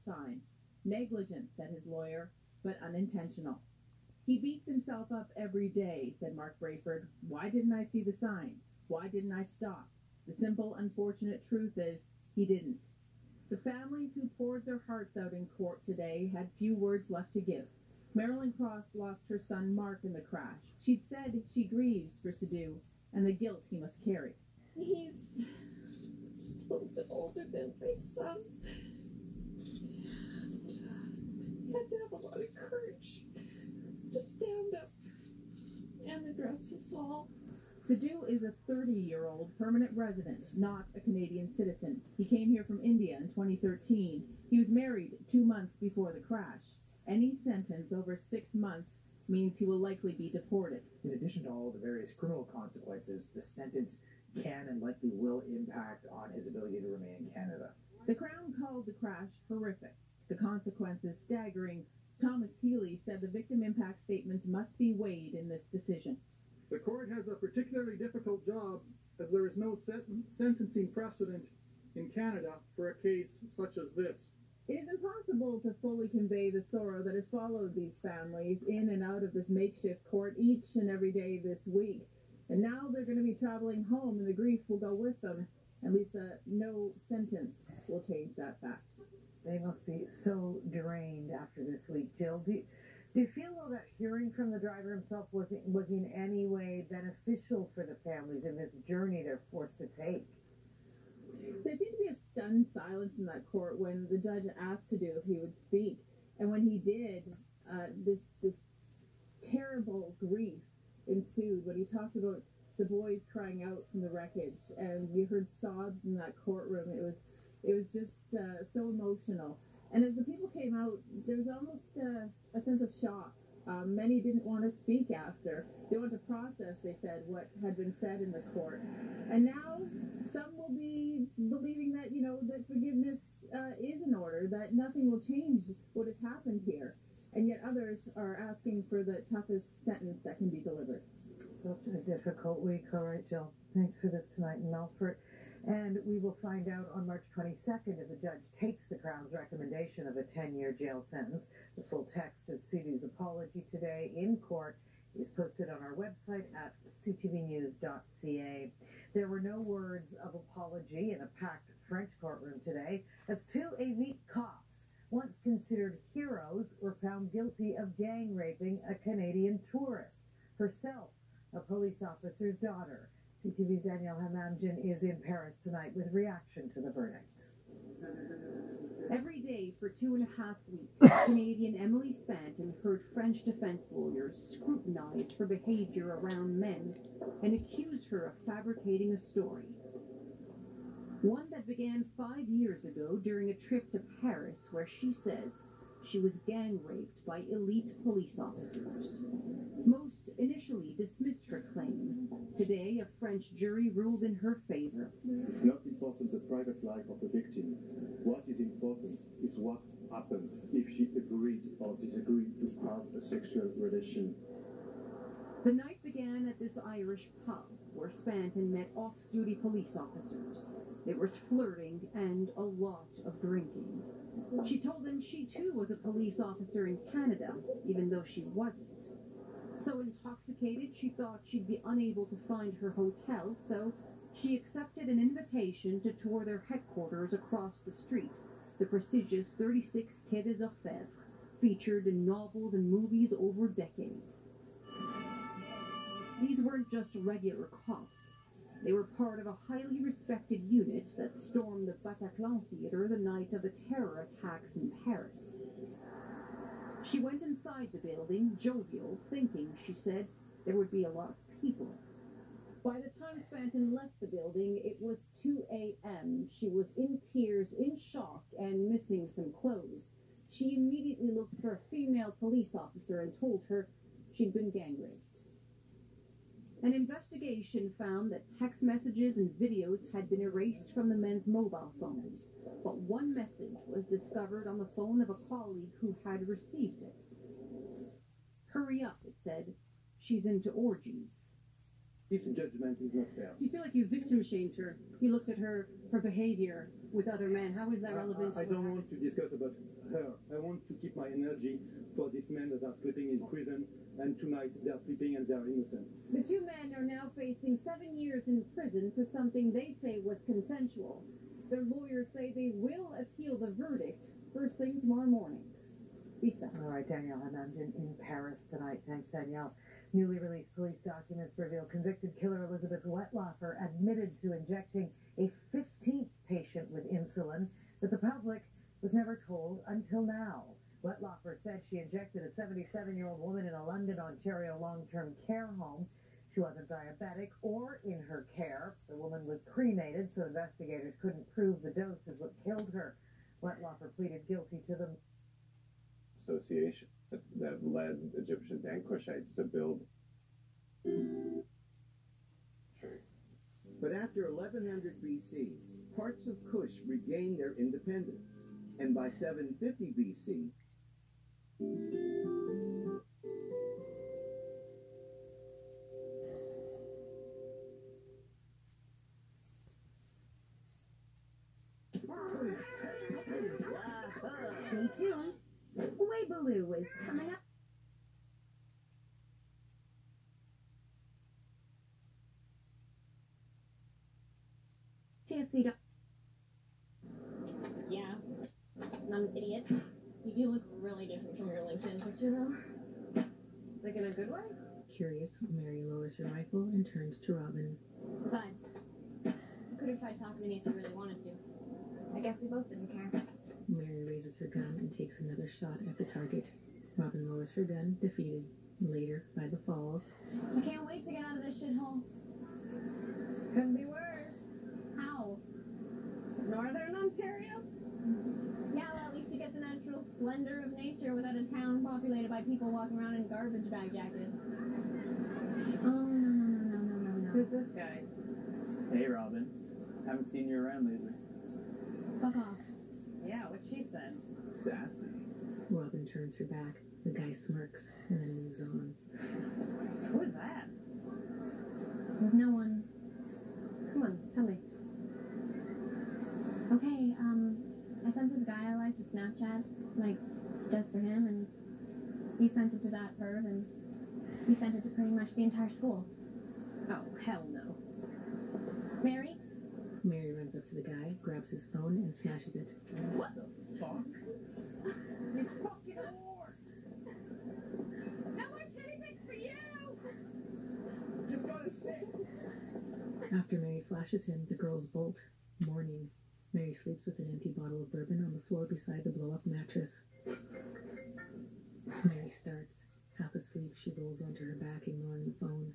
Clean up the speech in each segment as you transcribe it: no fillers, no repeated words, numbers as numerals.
sign. Negligent, said his lawyer, but unintentional. He beats himself up every day, said Mark Brayford. Why didn't I see the signs? Why didn't I stop? The simple, unfortunate truth is, he didn't. The families who poured their hearts out in court today had few words left to give. Marilyn Cross lost her son Mark in the crash. She'd said she grieves for Sidhu and the guilt he must carry. He's just a little bit older than my son. And, he had to have a lot of courage to stand up and address us all. Sidhu is a 30-year-old permanent resident, not a Canadian citizen. He came here from India in 2013. He was married 2 months before the crash. Any sentence over 6 months means he will likely be deported. In addition to all the various criminal consequences, the sentence can and likely will impact on his ability to remain in Canada. The Crown called the crash horrific, the consequences staggering. Thomas Healy said the victim impact statements must be weighed in this decision. The court has a particularly difficult job as there is no sentencing precedent in Canada for a case such as this. It is impossible to fully convey the sorrow that has followed these families in and out of this makeshift court each and every day this week. And now they're going to be traveling home, and the grief will go with them. And Lisa, no sentence will change that fact. They must be so drained after this week. Jill, do you feel, though, that hearing from the driver himself was in any way beneficial for the families in this journey they're forced to take? There seemed to be a stunned silence in that court when the judge asked Sidhu if he would speak. And when he did, this terrible grief ensued when he talked about the boys crying out from the wreckage, and you heard sobs in that courtroom. It was just so emotional. And as the people came out, there was almost a sense of shock. Many didn't want to speak after. They wanted to process, they said, what had been said in the court. And now some will be believing that, that forgiveness is in order, that nothing will change what has happened here. And yet others are asking for the toughest sentence that can be delivered. Such a difficult week. All right, Jill. Thanks for this tonight in Melfort. And we will find out on March 22nd if the judge takes the Crown's recommendation of a 10-year jail sentence. The full text of Sidhu's apology today in court is posted on our website at ctvnews.ca. There were no words of apology in a packed French courtroom today, as two elite cops, once considered heroes, were found guilty of gang raping a Canadian tourist, herself a police officer's daughter. CTV's Danielle Hamamdjian is in Paris tonight with reaction to the verdict. Every day for 2.5 weeks, Canadian Emily Spanton heard French defense lawyers scrutinize her behavior around men and accuse her of fabricating a story. One that began 5 years ago during a trip to Paris, where she says she was gang raped by elite police officers. Most initially dismissed her claim. Today, a French jury ruled in her favor. It's not important the private life of the victim. What is important is what happened, if she agreed or disagreed to have a sexual relation. The night began at this Irish pub, where Spanton met off-duty police officers. There was flirting and a lot of drinking. She told them she too was a police officer in Canada, even though she wasn't. So intoxicated, she thought she'd be unable to find her hotel, so she accepted an invitation to tour their headquarters across the street, the prestigious 36 Quai des Orfèvres, featured in novels and movies over decades. These weren't just regular cops. They were part of a highly respected unit that stormed the Bataclan Theatre the night of the terror attacks in Paris. She went inside the building, jovial, thinking, she said, there would be a lot of people. By the time Spanton left the building, it was 2 a.m. She was in tears, in shock, and missing some clothes. She immediately looked for a female police officer and told her she'd been gang raped. An investigation found that text messages and videos had been erased from the men's mobile phones, but one message was discovered on the phone of a colleague who had received it. Hurry up, it said. She's into orgies. This judgment is not fair. Do you feel like you victim shamed her? You looked at her behavior with other men. How is that relevant? I don't want to discuss about her. I want to keep my energy for these men that are sleeping in prison, and tonight they are sleeping and they are innocent. The two men are now facing 7 years in prison for something they say was consensual. Their lawyers say they will appeal the verdict first thing tomorrow morning. Lisa. All right, Danielle Hananjan in Paris tonight. Thanks, Danielle. Newly released police documents reveal convicted killer Elizabeth Wettlaufer admitted to injecting a 15th patient with insulin that the public was never told until now. Wettlaufer said she injected a 77-year-old woman in a London, Ontario long-term care home. She wasn't diabetic or in her care. The woman was cremated, so investigators couldn't prove the dose is what killed her. Wettlaufer pleaded guilty to the association that led Egyptians and Kushites to build. But after 1100 BC, parts of Kush regained their independence, and by 750 BC, Stay tuned. Weibaloo is coming up. TSC. Yeah, I'm an idiot. You do look really different from your LinkedIn picture, though. Like in a good way? Curious, Mary lowers her rifle and turns to Robin. Besides, you could have tried talking to me if you really wanted to. I guess we both didn't care. Mary raises her gun and takes another shot at the target. Robin lowers her gun, defeated. Later, by the falls. I can't wait to get out of this shithole. Couldn't be worse. How? Northern Ontario? Yeah, well, at least you get the natural splendor of nature without a town populated by people walking around in garbage bag jackets. Oh, no. Who's this guy? Hey, Robin. Haven't seen you around lately. Fuck off. Yeah, what she said. Sassy. Robin turns her back. The guy smirks and then moves on. Who is that? There's no one. Come on, tell me. Okay, I sent this guy I like to Snapchat, like, just for him, and he sent it to that perv, and he sent it to pretty much the entire school. Oh, hell no. Mary? Mary runs up to the guy, grabs his phone, and smashes it. what the fuck? You fucking whore! No more titty pics for you! Just got a stick! After Mary flashes him, the girls bolt. Morning. Mary sleeps with an empty bottle of bourbon on the floor beside the blow-up mattress. Mary starts. Half asleep, she rolls onto her back, ignoring the phone.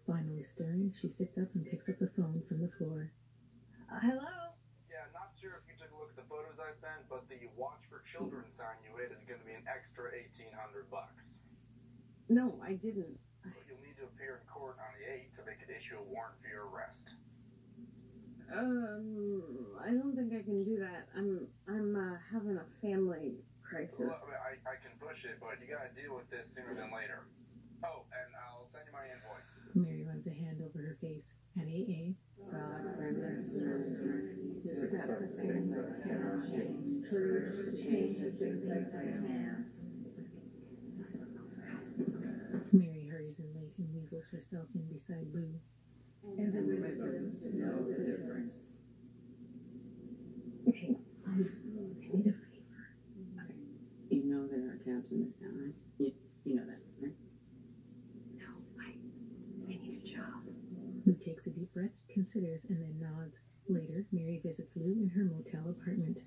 Finally stirring, she sits up and picks up the phone from the floor. Hello? Yeah, not sure if you took a look at the photos I sent, but the Watch for Children sign you hit is going to be an extra $1,800. No, I didn't. You'll need to appear in court on the 8th so they could issue a warrant for your arrest. I don't think I can do that. I'm having a family crisis. Well, I can push it, but you got to deal with this sooner than later. Oh, and I'll send you my invoice. Mary runs a hand over her face. At AA, God grant us mercy to accept the things that cannot change, courage to change the things that can. Mary hurries in late and weasels herself in beside Lou. And the wisdom to know the difference. Okay, I need a favor. Okay, you know there are cabs in this town, right? You know that, right? No, I need a job. Lou takes a deep breath, considers, and then nods. Later, Mary visits Lou in her motel apartment.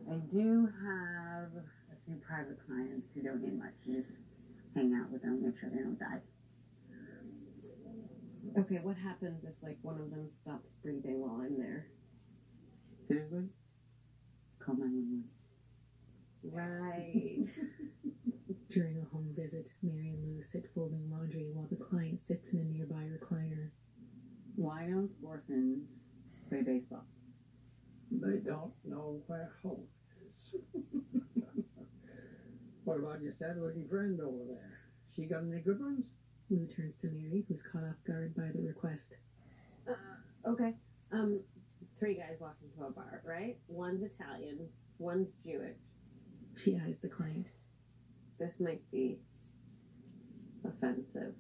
I do have a few private clients who don't need much. You just hang out with them, make sure they don't die. Okay, what happens if, like, one of them stops breathing while I'm there? Seriously? Call 911. Right. During a home visit, Mary and Lou sit folding laundry while the client sits in a nearby recliner. Why don't orphans play baseball? They don't know where home is. What about your sad-looking friend over there? She got any good ones? Lou turns to Mary, who's caught off guard by the request. Okay. 3 guys walk into a bar, right? One's Italian, one's Jewish. She eyes the client. This might be offensive.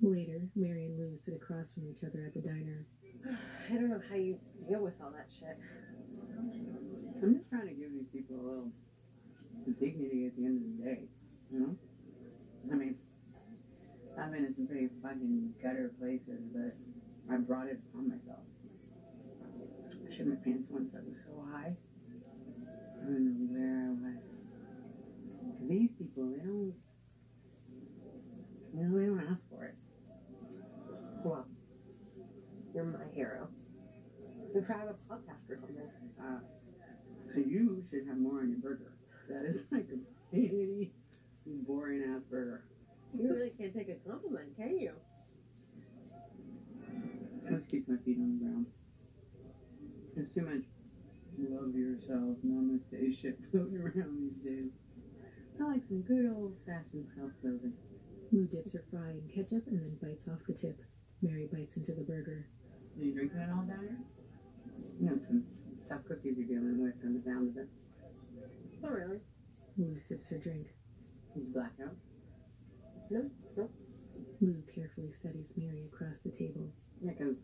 Later, Mary and Lou sit across from each other at the diner. I don't know how you deal with all that shit. I'm just trying to give these people a little dignity at the end of the day, you know? I mean, I've been in some pretty fucking gutter places, but I brought it upon myself. I shit my pants once that was so high. I don't know where I was. 'Cause these people, they don't ask for it. Well, you're my hero. We try to have a podcast or something. So you should have more on your burger. That is like a really boring ass burger. You really can't take a compliment, can you? Let's keep my feet on the ground. There's too much love yourself, namaste shit floating around these days. I like some good old fashioned self-serving. Lou dips her fry in ketchup and then bites off the tip. Mary bites into the burger. Are you drinking it all down here? You know, some tough cookies you're dealing with from the sound of it. Not really. Lou sips her drink. Is you black out? No. Lou carefully studies Mary across the table. Yeah, because,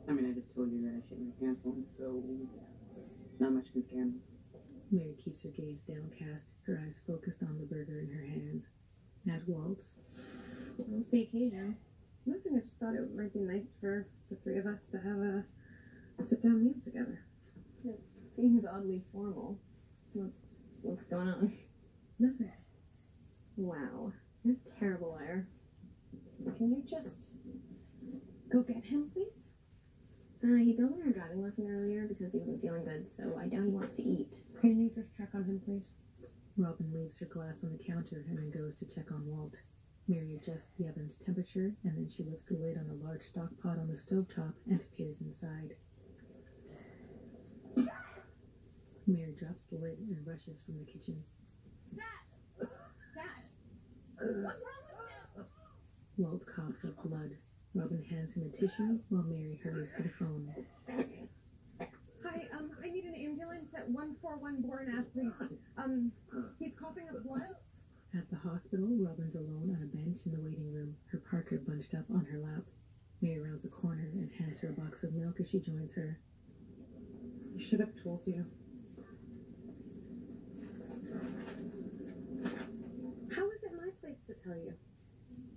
I just told you that I shit my pants once, so not much can scare me. Mary keeps her gaze downcast, her eyes focused on the burger in her hands. At Walt's. It's the occasion. Nothing, I just thought it might be nice for the 3 of us to have a sit-down meal together. It seems oddly formal. What's going on? Nothing. Wow. You're a terrible liar. Can you just go get him, please? He bailed on our driving lesson earlier because he wasn't feeling good, so I doubt he wants to eat. Can you just check on him, please? Robin leaves her glass on the counter and then goes to check on Walt. Mary adjusts the oven's temperature, and then she lifts the lid on the large stock pot on the stovetop and peers inside. Mary drops the lid and rushes from the kitchen. Dad! What's wrong with him? Walt coughs up blood. Robin hands him a tissue while Mary hurries to the phone. Hi, I need an ambulance at 141 Bourne Ave, please. He's coughing up blood. At the hospital, Robin's alone on a bench in the waiting room, her Parker bunched up on her lap. Mary rounds a corner and hands her a box of milk as she joins her. I should have told you. How is it my place to tell you?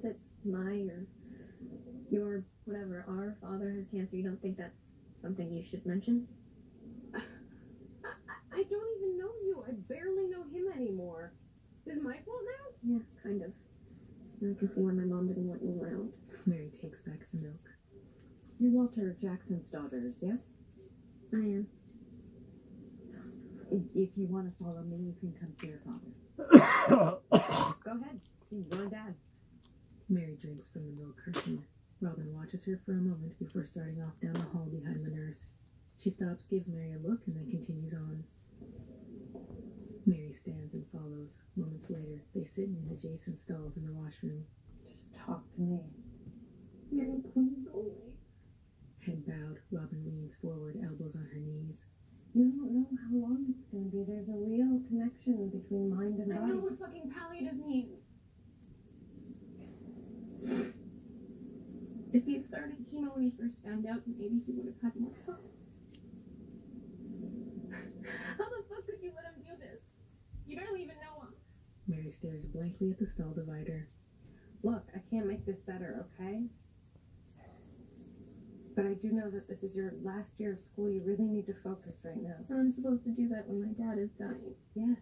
That my or your, whatever, our father had cancer? You don't think that's something you should mention? I don't even know you. I barely know him anymore. Is it my fault now? Yeah, kind of. I can see why my mom didn't want you around. Mary takes back the milk. You're Walter Jackson's daughters, yes? I am. If you want to follow me, you can come see your father. Go ahead. See your dad. Mary drinks from the milk carton. Robin watches her for a moment before starting off down the hall behind the nurse. She stops, gives Mary a look, and then continues on. Mary stands and follows. Moments later, they sit in adjacent stalls in the washroom. Just talk to me. Mary, please go away. Head bowed, Robin leans forward, elbows on her knees. You don't know how long it's going to be. There's a real connection between mind and body. I know what fucking palliative means. If he had started chemo when he first found out, maybe he would have had more help. How the fuck could you let him do this? You barely even know him. Mary stares blankly at the stall divider. Look, I can't make this better, okay? But I do know that this is your last year of school. You really need to focus right now. And I'm supposed to do that when my dad is dying. Yes.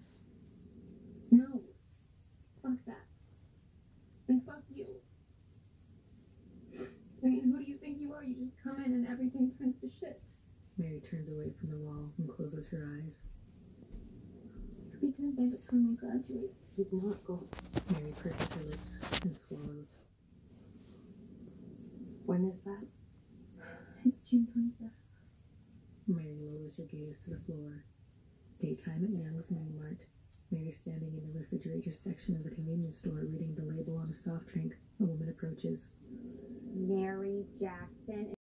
No. Fuck that. And fuck you. I mean, who do you think you are? You just come in and everything turns to shit. Mary turns away from the wall and closes her eyes. Pretend by the time I graduate. He's not going. Mary purses her lips and swallows. When is that? It's June 25th. Mary lowers her gaze to the floor. Daytime at Young's Mini Mart. Mary's standing in the refrigerator section of the convenience store reading the label on a soft drink. A woman approaches. Mary Jackson